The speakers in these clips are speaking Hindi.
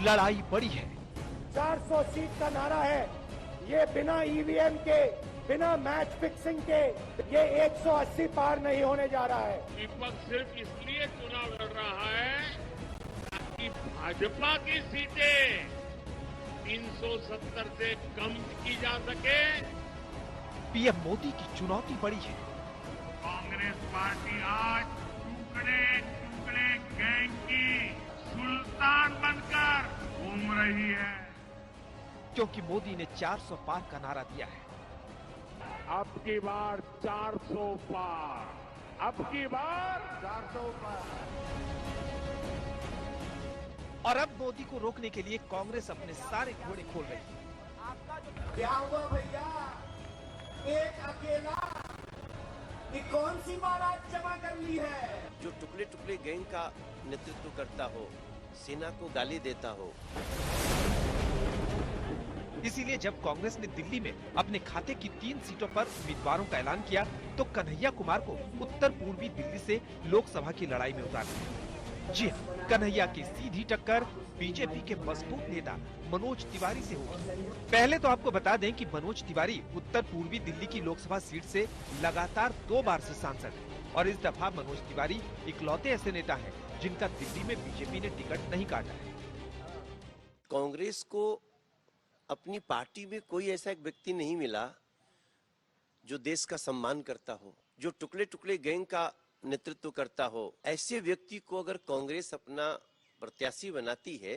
लड़ाई बड़ी है। 400 सीट का नारा है, ये बिना ईवीएम के, बिना मैच फिक्सिंग के ये 180 पार नहीं होने जा रहा है। विपक्ष सिर्फ इसलिए चुनाव लड़ रहा है ताकि भाजपा की सीटें 370 से कम की जा सके। पीएम मोदी की चुनौती बड़ी है। कांग्रेस पार्टी आज टुकड़े टुकड़े गैंग की सुल्तान बनकर घूम रही है, क्योंकि मोदी ने 400 पार का नारा दिया है। अब की बार 400 पार, अब की बार 400 पार। और अब मोदी को रोकने के लिए कांग्रेस अपने सारे घोड़े खोल रही है। क्या हुआ भैया, एक अकेला ये कौन सी बारात जमा कर ली है? जो टुकड़े टुकड़े गैंग का नेतृत्व करता हो, सेना को गाली देता हो। इसीलिए जब कांग्रेस ने दिल्ली में अपने खाते की 3 सीटों पर उम्मीदवारों का ऐलान किया तो कन्हैया कुमार को उत्तर पूर्वी दिल्ली से लोकसभा की लड़ाई में उतारा। जी हाँ, कन्हैया की सीधी टक्कर बीजेपी के मजबूत नेता मनोज तिवारी से होगी। पहले तो आपको बता दें कि मनोज तिवारी उत्तर पूर्वी दिल्ली की लोकसभा सीट से लगातार 2 बार से सांसद है और इस दफा मनोज तिवारी इकलौते ऐसे नेता हैं जिनका दिल्ली में बीजेपी ने टिकट नहीं काटा है। कांग्रेस को अपनी पार्टी में कोई ऐसा एक व्यक्ति नहीं मिला जो देश का सम्मान करता हो, जो टुकड़े टुकड़े गैंग का नेतृत्व करता हो। ऐसे व्यक्ति को अगर कांग्रेस अपना प्रत्याशी बनाती है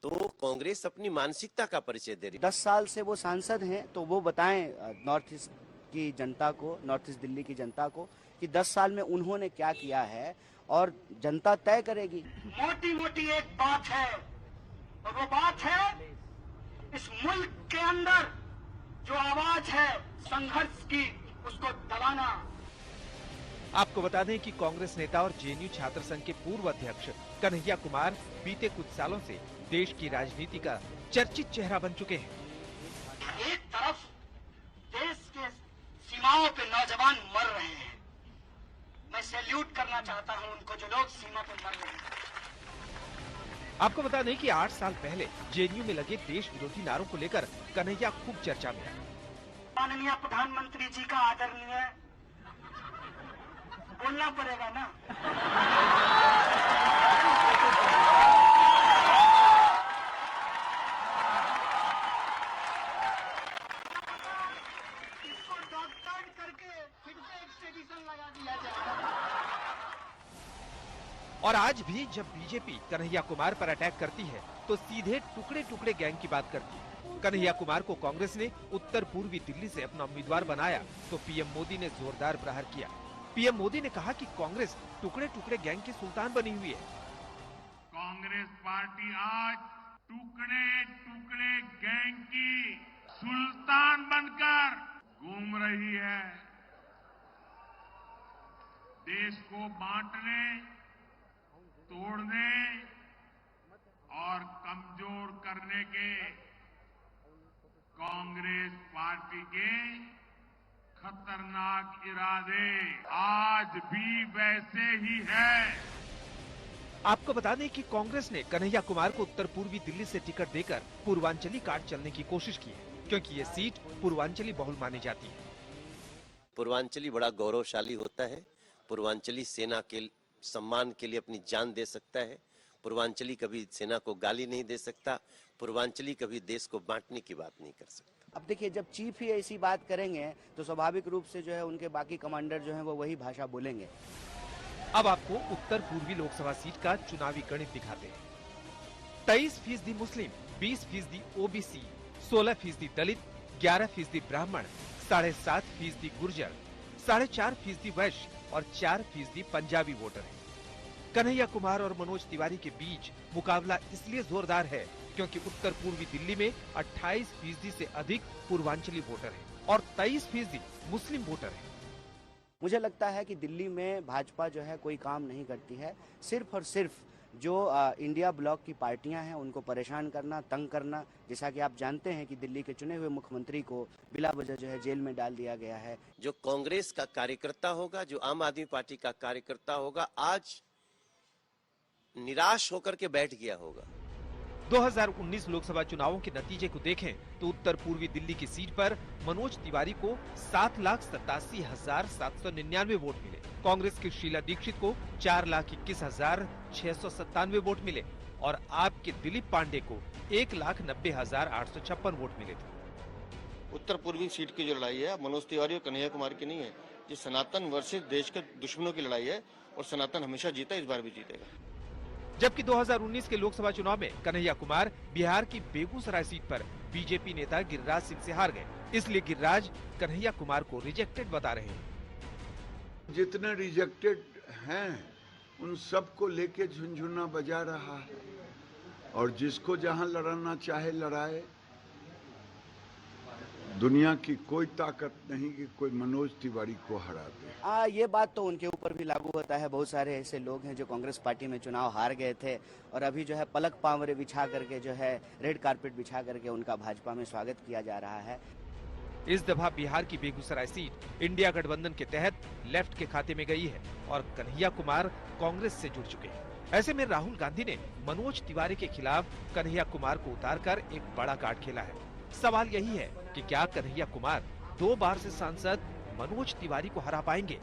तो कांग्रेस अपनी मानसिकता का परिचय दे रही है। 10 साल से वो सांसद हैं, तो वो बताएं नॉर्थ ईस्ट की जनता को, नॉर्थ ईस्ट दिल्ली की जनता को कि 10 साल में उन्होंने क्या किया है और जनता तय करेगी। मोटी मोटी एक बात है और वो बात है इस मुल्क के अंदर जो आवाज है संघर्ष की, उसको दबाना। आपको बता दें कि कांग्रेस नेता और जेएनयू छात्र संघ के पूर्व अध्यक्ष कन्हैया कुमार बीते कुछ सालों से देश की राजनीति का चर्चित चेहरा बन चुके हैं। एक तरफ देश के सीमाओं पे नौजवान मर रहे हैं, मैं सैल्यूट करना चाहता हूं उनको जो लोग सीमा पे मर रहे हैं। आपको बता दें कि 8 साल पहले जेएनयू में लगे देश विरोधी नारों को लेकर कन्हैया खूब चर्चा में आए। माननीय प्रधानमंत्री जी का आदरणीय बोलना पड़ेगा ना। इसको डॉक्टर करके फिर से एक्सट्रेडिशन लगा दिया जाएगा। और आज भी जब बीजेपी कन्हैया कुमार पर अटैक करती है तो सीधे टुकड़े टुकड़े गैंग की बात करती है। कन्हैया कुमार को कांग्रेस ने उत्तर पूर्वी दिल्ली से अपना उम्मीदवार बनाया तो पीएम मोदी ने जोरदार प्रहार किया। पीएम मोदी ने कहा कि कांग्रेस टुकड़े टुकड़े गैंग की सुल्तान बनी हुई है। कांग्रेस पार्टी आज टुकड़े टुकड़े गैंग की सुल्तान बनकर घूम रही है। देश को बांटने, तोड़ने और कमजोर करने के कांग्रेस पार्टी के खतरनाक इरादे आज भी वैसे ही है। आपको बता दें कि कांग्रेस ने कन्हैया कुमार को उत्तर पूर्वी दिल्ली से टिकट देकर पूर्वांचली कार्ड चलने की कोशिश की है, क्योंकि ये सीट पूर्वांचली बहुल मानी जाती है। पूर्वांचली बड़ा गौरवशाली होता है। पूर्वांचली सेना के सम्मान के लिए अपनी जान दे सकता है। पूर्वांचली कभी सेना को गाली नहीं दे सकता। पूर्वांचली कभी देश को बांटने की बात नहीं कर सकता। अब देखिए, जब चीफ ही ऐसी बात करेंगे तो स्वाभाविक रूप से जो है उनके बाकी कमांडर जो है वो वही भाषा बोलेंगे। अब आपको उत्तर पूर्वी लोकसभा सीट का चुनावी गणित दिखाते हैं। 23% मुस्लिम, 20% ओबीसी, 16% दलित, 11% ब्राह्मण, 7.5% गुर्जर, 4.5% वैश्य और 4% पंजाबी वोटर हैं। कन्हैया कुमार और मनोज तिवारी के बीच मुकाबला इसलिए जोरदार है क्योंकि उत्तर पूर्वी दिल्ली में 28% से अधिक पूर्वांचली वोटर हैं और 23% मुस्लिम वोटर हैं। मुझे लगता है कि दिल्ली में भाजपा जो है कोई काम नहीं करती है, सिर्फ और सिर्फ जो इंडिया ब्लॉक की पार्टियां हैं उनको परेशान करना, तंग करना। जैसा कि आप जानते हैं कि दिल्ली के चुने हुए मुख्यमंत्री को बिला वजह जो है जेल में डाल दिया गया है। जो कांग्रेस का कार्यकर्ता होगा, जो आम आदमी पार्टी का कार्यकर्ता होगा, आज निराश होकर के बैठ गया होगा। 2019 लोकसभा चुनावों के नतीजे को देखें तो उत्तर पूर्वी दिल्ली की सीट पर मनोज तिवारी को 7,87,799 वोट मिले। कांग्रेस की शीला दीक्षित को 4,21,697 वोट मिले और आप के दिलीप पांडे को 1,90,856 वोट मिले थे। उत्तर पूर्वी सीट की जो लड़ाई है मनोज तिवारी और कन्हैया कुमार की नहीं है, ये सनातन वर्सेस देश के दुश्मनों की लड़ाई है और सनातन हमेशा जीता, इस बार भी जीतेगा। जबकि 2019 के लोकसभा चुनाव में कन्हैया कुमार बिहार की बेगूसराय सीट पर बीजेपी नेता गिरिराज सिंह से हार गए, इसलिए गिरिराज कन्हैया कुमार को रिजेक्टेड बता रहे हैं। जितने रिजेक्टेड हैं उन सबको लेके झुनझुना बजा रहा है और जिसको जहां लड़ना चाहे लड़ाए। दुनिया की कोई ताकत नहीं कि कोई मनोज तिवारी को हरा दे। ये बात तो उनके ऊपर भी लागू होता है। बहुत सारे ऐसे लोग हैं जो कांग्रेस पार्टी में चुनाव हार गए थे और अभी जो है पलक पावरे बिछा करके जो है रेड कारपेट बिछा करके उनका भाजपा में स्वागत किया जा रहा है। इस दफा बिहार की बेगूसराय सीट इंडिया गठबंधन के तहत लेफ्ट के खाते में गई है और कन्हैया कुमार कांग्रेस से जुड़ चुके हैं। ऐसे में राहुल गांधी ने मनोज तिवारी के खिलाफ कन्हैया कुमार को उतारकर एक बड़ा कार्ड खेला है। सवाल यही है कि क्या कन्हैया कुमार 2 बार से सांसद मनोज तिवारी को हरा पाएंगे